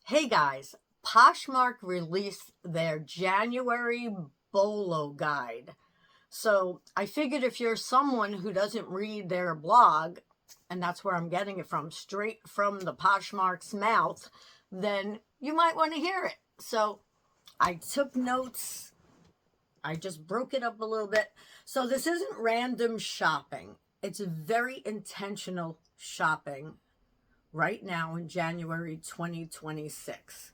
Hey guys, Poshmark released their January BOLO guide. So I figured if you're someone who doesn't read their blog, and that's where I'm getting it from, straight from the Poshmark's mouth, then you might want to hear it. So I took notes. I just broke it up a little bit. So this isn't random shopping. It's very intentional shopping right now in January 2026.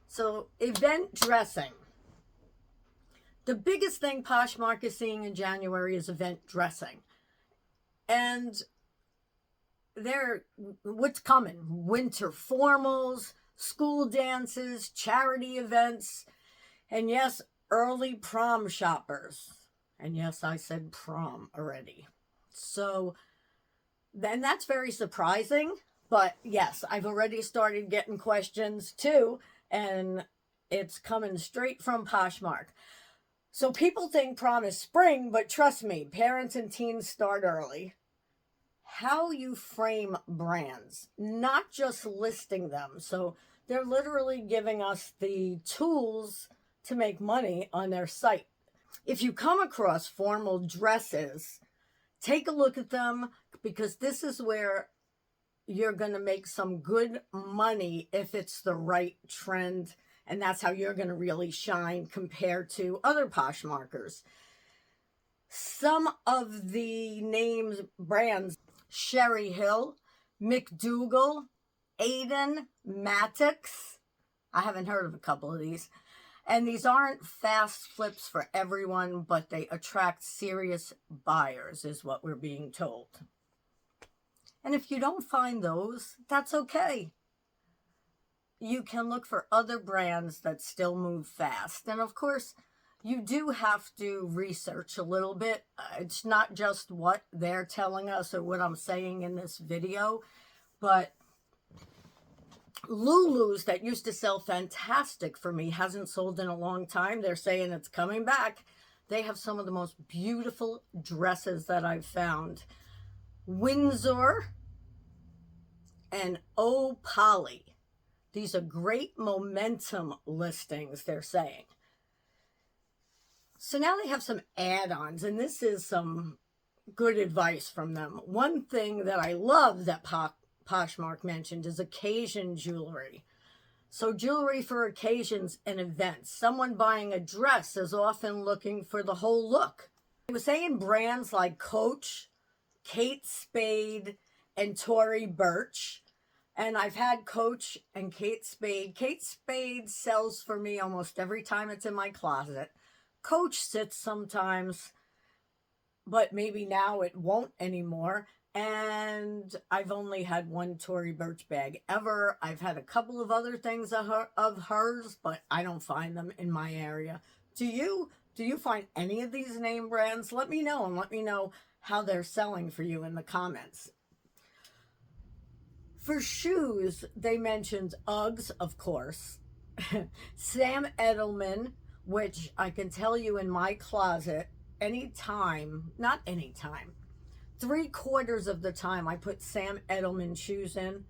So event dressing. The biggest thing Poshmark is seeing in January is event dressing. And what's coming? Winter formals, school dances, charity events, and yes, early prom shoppers. And yes, I said prom already. So then that's very surprising. But yes, I've already started getting questions too, and it's coming straight from Poshmark. So people think prom is spring, but trust me, parents and teens start early. How you frame brands, not just listing them. So they're literally giving us the tools to make money on their site. If you come across formal dresses, take a look at them, because this is where you're going to make some good money if it's the right trend. And that's how you're going to really shine compared to other Poshmarkers. Some of the names, brands, Sherry Hill, McDougal, Aiden, Matix. I haven't heard of a couple of these. And these aren't fast flips for everyone, but they attract serious buyers, is what we're being told. And if you don't find those, that's okay. You can look for other brands that still move fast. And of course, you do have to research a little bit. It's not just what they're telling us or what I'm saying in this video, but Lulu's, that used to sell fantastic for me, hasn't sold in a long time. They're saying it's coming back. They have some of the most beautiful dresses that I've found. Windsor and Oh Polly. These are great momentum listings, they're saying. So now they have some add-ons, and this is some good advice from them. One thing that I love that Poshmark mentioned is occasion jewelry. So jewelry for occasions and events. Someone buying a dress is often looking for the whole look. I was saying brands like Coach, Kate Spade, and Tory Burch. And I've had Coach and Kate Spade. Kate Spade sells for me almost every time it's in my closet. Coach sits sometimes, but maybe now it won't anymore. And I've only had one Tory Burch bag ever. I've had a couple of other things of hers, but I don't find them in my area. Do you? Do you find any of these name brands? Let me know, and let me know how they're selling for you in the comments. For shoes, they mentioned Uggs, of course. Sam Edelman, which I can tell you in my closet, not anytime, 3/4 of the time I put Sam Edelman shoes in,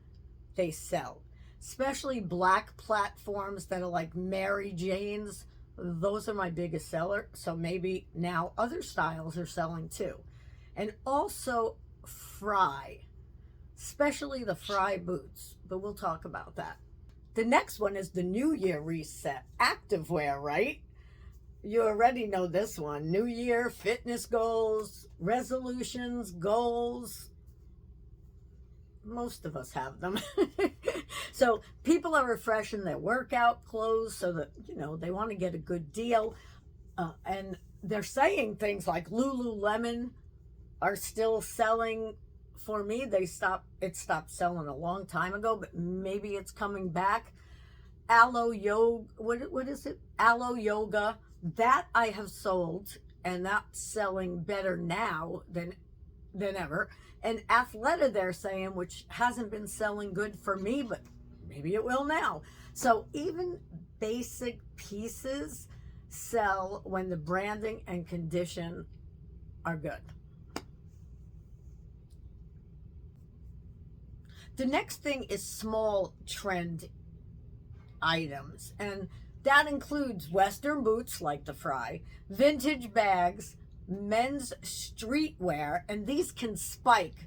they sell. Especially black platforms that are like Mary Jane's. Those are my biggest seller. So maybe now other styles are selling too. And also Fry. Especially the Fry boots, but we'll talk about that. The next one is the New Year reset. Activewear, right? You already know this one. New Year, fitness goals, resolutions, goals. Most of us have them. So people are refreshing their workout clothes so that, they want to get a good deal. And they're saying things like Lululemon are still selling. For me, it stopped selling a long time ago, but maybe it's coming back. Aloe Yoga, what is it? Aloe Yoga, that I have sold, and that's selling better now than ever. And Athleta, they're saying, which hasn't been selling good for me, but maybe it will now. So even basic pieces sell when the branding and condition are good. The next thing is small trend items, and that includes Western boots like the Fry, vintage bags, men's streetwear, and these can spike,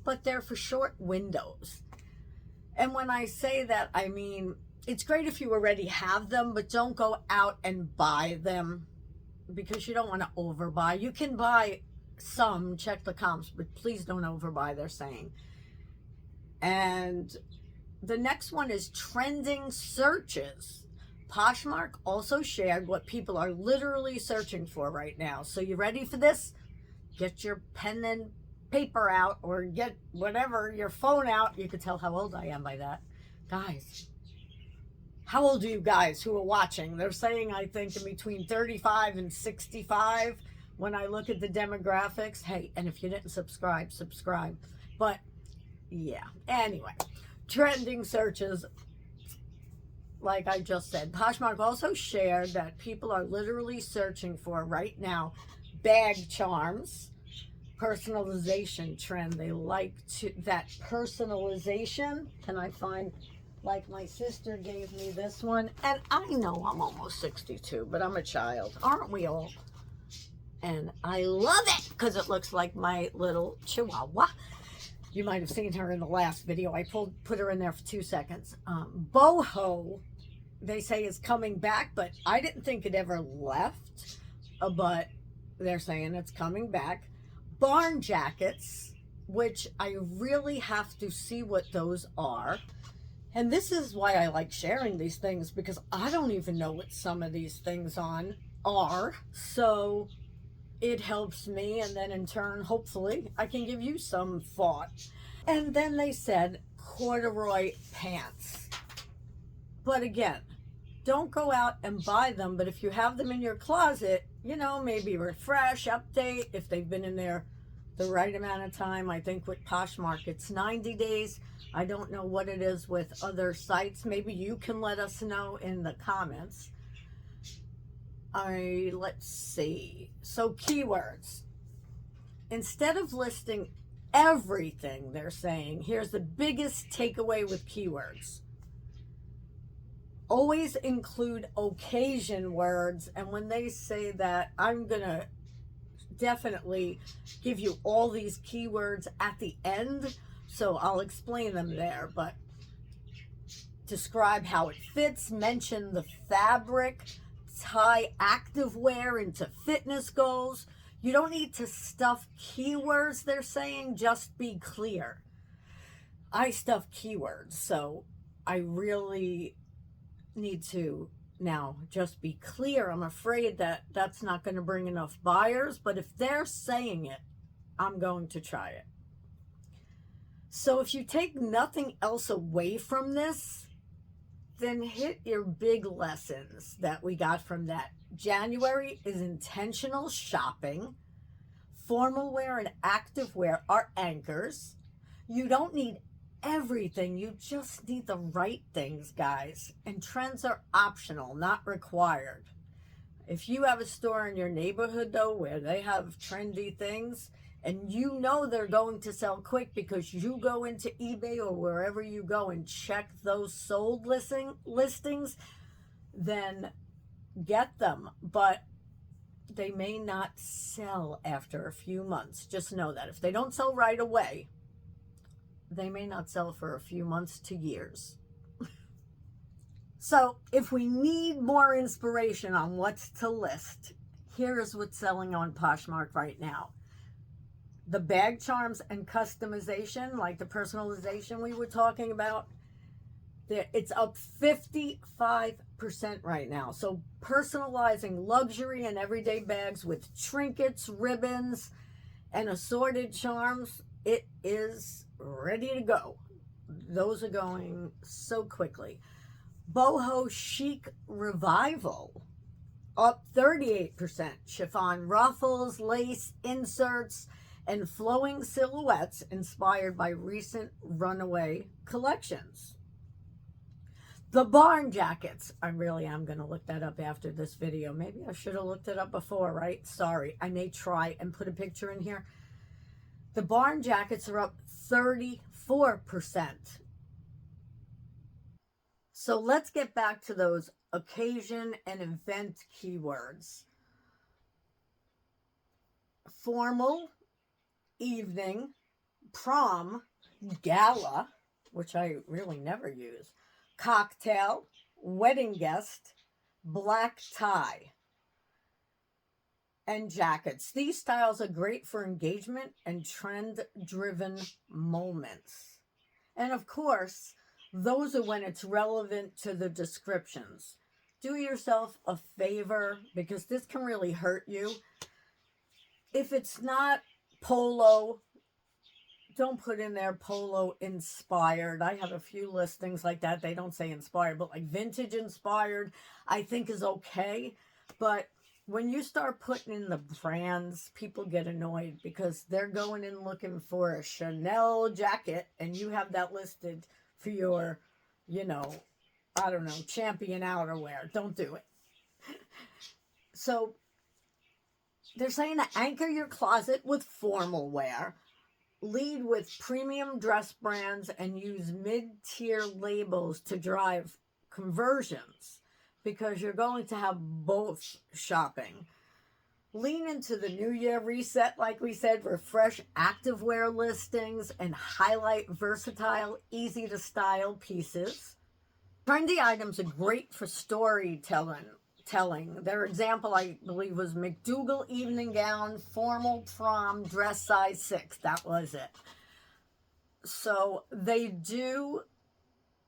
but they're for short windows. And when I say that, I mean, it's great if you already have them, but don't go out and buy them because you don't want to overbuy. You can buy some, check the comps, but please don't overbuy, they're saying. And the next one is trending searches. Poshmark also shared what people are literally searching for right now. So you ready for this? Get your pen and paper out, or get whatever, your phone out. You can tell how old I am by that. Guys, how old are you guys who are watching? They're saying, I think, in between 35 and 65 when I look at the demographics. Hey, and if you didn't subscribe, subscribe. But yeah, anyway, trending searches, like I just said. Poshmark also shared that people are literally searching for right now bag charms, personalization trend. They like that personalization. Can I find, like my sister gave me this one, and I know I'm almost 62, but I'm a child, aren't we all? And I love it because it looks like my little chihuahua. You might have seen her in the last video. I put her in there for 2 seconds. Boho, they say, is coming back, but I didn't think it ever left, but they're saying it's coming back. Barn jackets, which I really have to see what those are. And this is why I like sharing these things, because I don't even know what some of these things are. So it helps me, and then in turn, hopefully, I can give you some thought. And then they said corduroy pants. But again, don't go out and buy them, but if you have them in your closet, you know, maybe refresh, update, if they've been in there the right amount of time. I think with Poshmark, it's 90 days. I don't know what it is with other sites. Maybe you can let us know in the comments. Let's see. So keywords. Instead of listing everything, they're saying, here's the biggest takeaway with keywords. Always include occasion words. And when they say that, I'm going to definitely give you all these keywords at the end. So I'll explain them there. But describe how it fits, mention the fabric, tie activewear into fitness goals. You don't need to stuff keywords, they're saying, just be clear. I stuff keywords, so I really need to now just be clear. I'm afraid that that's not going to bring enough buyers, but if they're saying it, I'm going to try it. So if you take nothing else away from this, then hit your big lessons that we got from that. January is intentional shopping. Formal wear and active wear are anchors. You don't need everything. You just need the right things, guys. And trends are optional, not required. If you have a store in your neighborhood, though, where they have trendy things, and you know they're going to sell quick because you go into eBay or wherever you go and check those sold listings, then get them. But they may not sell after a few months. Just know that. If they don't sell right away, they may not sell for a few months to years. So if we need more inspiration on what's to list, here is what's selling on Poshmark right now. The bag charms and customization, like the personalization we were talking about, it's up 55% right now. So personalizing luxury and everyday bags with trinkets, ribbons, and assorted charms, it is ready to go. Those are going so quickly. Boho chic revival, up 38%. Chiffon ruffles, lace inserts, and flowing silhouettes inspired by recent runaway collections. The barn jackets, I really am going to look that up after this video. Maybe I should have looked it up before, right? Sorry, I may try and put a picture in here. The barn jackets are up 34%. So let's get back to those occasion and event keywords. Formal, evening, prom, gala, which I really never use, cocktail, wedding guest, black tie, and jackets. These styles are great for engagement and trend-driven moments. And of course, those are when it's relevant to the descriptions. Do yourself a favor, because this can really hurt you. If it's not polo, don't put in there polo inspired. I have a few listings like that. They don't say inspired, but like vintage inspired, I think is okay. But when you start putting in the brands, people get annoyed because they're going in looking for a Chanel jacket and you have that listed for your, I don't know, champion outerwear. Don't do it. So they're saying to anchor your closet with formal wear, lead with premium dress brands, and use mid-tier labels to drive conversions, because you're going to have both shopping. Lean into the New Year reset, like we said, refresh activewear listings and highlight versatile, easy to style pieces. Trendy items are great for storytelling. Their example, I believe, was McDougal evening gown, formal prom, dress size 6. That was it. So they do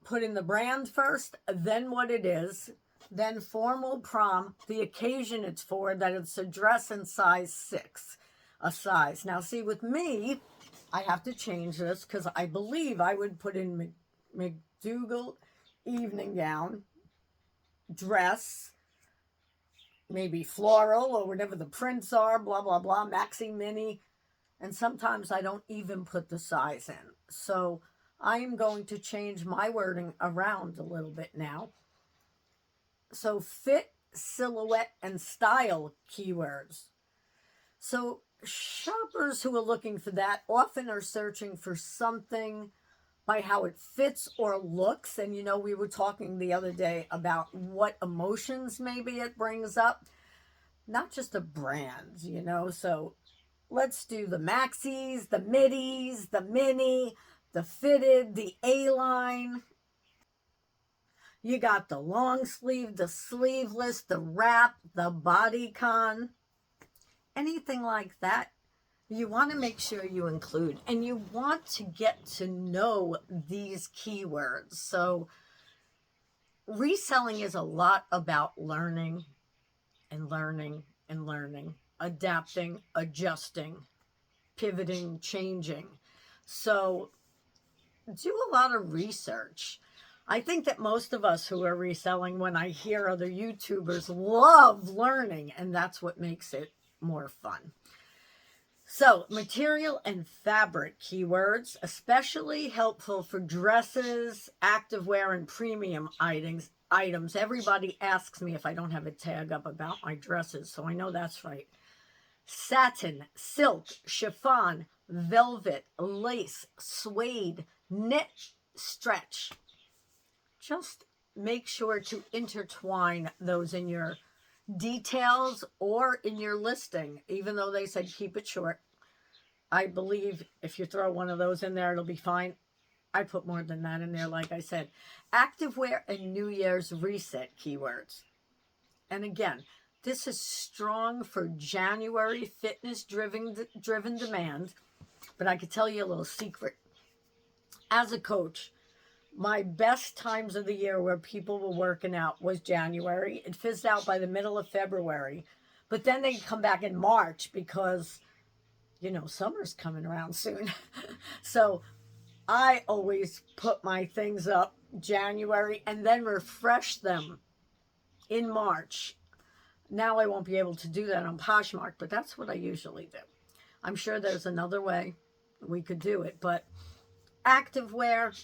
put in the brand first, then what it is, then formal prom, the occasion it's for, that it's a dress in size 6, a size. Now, see, with me, I have to change this because I believe I would put in McDougal evening gown, dress, maybe floral or whatever the prints are, blah, blah, blah, maxi mini. And sometimes I don't even put the size in. So I am going to change my wording around a little bit now. So fit, silhouette, and style keywords. So shoppers who are looking for that often are searching for something by how it fits or looks. And we were talking the other day about what emotions maybe it brings up, not just a brand, So let's do the maxis, the middies, the mini, the fitted, the A-line. You got the long sleeve, the sleeveless, the wrap, the bodycon, anything like that. You want to make sure you include, and you want to get to know these keywords. So reselling is a lot about learning and learning and learning, adapting, adjusting, pivoting, changing. So do a lot of research. I think that most of us who are reselling, when I hear other YouTubers, love learning, and that's what makes it more fun. So, material and fabric keywords, especially helpful for dresses, activewear, and premium items. Everybody asks me if I don't have a tag up about my dresses, so I know that's right. Satin, silk, chiffon, velvet, lace, suede, knit, stretch. Just make sure to intertwine those in your details or in your listing, even though they said keep it short. I believe if you throw one of those in there, it'll be fine. I put more than that in there, like I said. Activewear and New Year's reset keywords. And again, this is strong for January fitness-driven demand. But I could tell you a little secret. As a coach, my best times of the year where people were working out was January. It fizzed out by the middle of February. But then they come back in March because, summer's coming around soon. So I always put my things up January and then refresh them in March. Now I won't be able to do that on Poshmark, but that's what I usually do. I'm sure there's another way we could do it, but activewear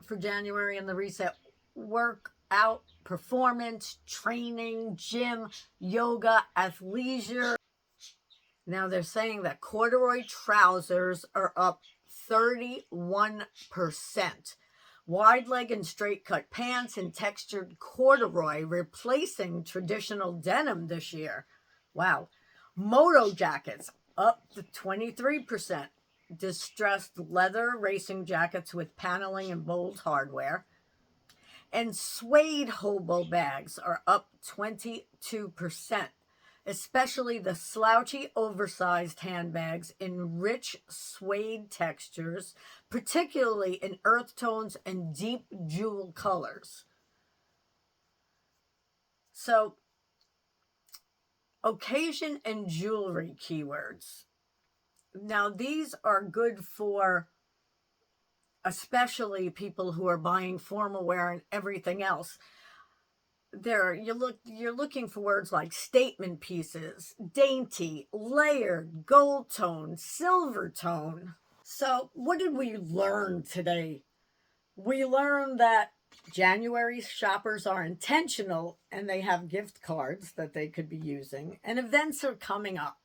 for January and the reset, workout, performance, training, gym, yoga, athleisure. Now they're saying that corduroy trousers are up 31%. Wide leg and straight cut pants and textured corduroy replacing traditional denim this year. Wow. Moto jackets up to 23%. Distressed leather racing jackets with paneling and bold hardware. And suede hobo bags are up 22%, especially the slouchy, oversized handbags in rich suede textures, particularly in earth tones and deep jewel colors. So, occasion and jewelry keywords. Now, these are good for especially people who are buying formal wear and everything else. You're looking for words like statement pieces, dainty, layered, gold tone, silver tone. So what did we learn today? We learned that January shoppers are intentional and they have gift cards that they could be using, and events are coming up,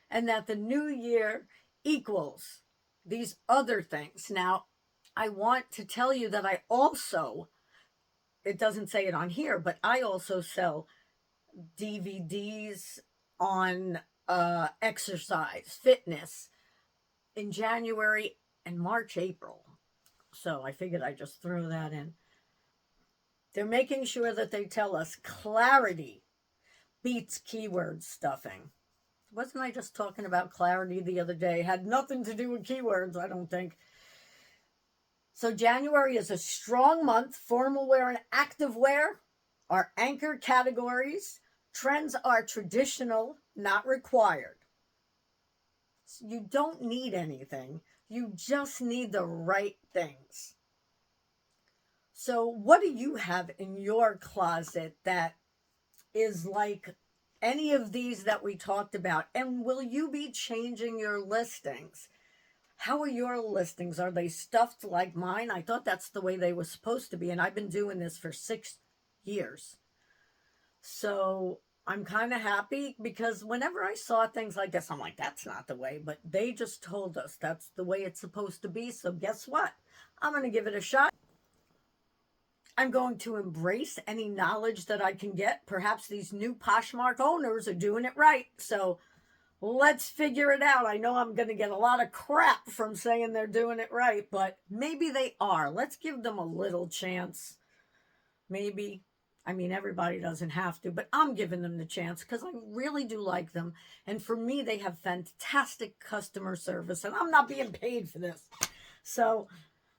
and that the new year equals these other things. Now, I want to tell you that I also, it doesn't say it on here, but I also sell DVDs on exercise, fitness in January and March, April. So I figured I'd just throw that in. They're making sure that they tell us clarity beats keyword stuffing. Wasn't I just talking about clarity the other day? Had nothing to do with keywords, I don't think. So January is a strong month. Formal wear and active wear are anchor categories. Trends are traditional, not required. So you don't need anything. You just need the right things. So what do you have in your closet that is like any of these that we talked about? And will you be changing your listings? How are your listings? Are they stuffed like mine? I thought that's the way they were supposed to be, and I've been doing this for 6 years. So I'm kind of happy, because whenever I saw things like this, I'm like, that's not the way. But they just told us that's the way it's supposed to be. So guess what? I'm going to give it a shot. I'm going to embrace any knowledge that I can get. Perhaps these new Poshmark owners are doing it right. So let's figure it out. I know I'm going to get a lot of crap from saying they're doing it right, but maybe they are. Let's give them a little chance. Maybe. I mean, everybody doesn't have to, but I'm giving them the chance because I really do like them. And for me, they have fantastic customer service, and I'm not being paid for this. So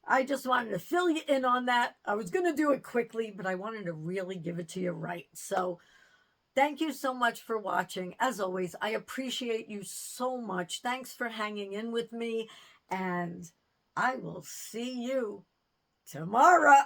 I just wanted to fill you in on that. I was going to do it quickly, but I wanted to really give it to you right. So thank you so much for watching. As always, I appreciate you so much. Thanks for hanging in with me, and I will see you tomorrow.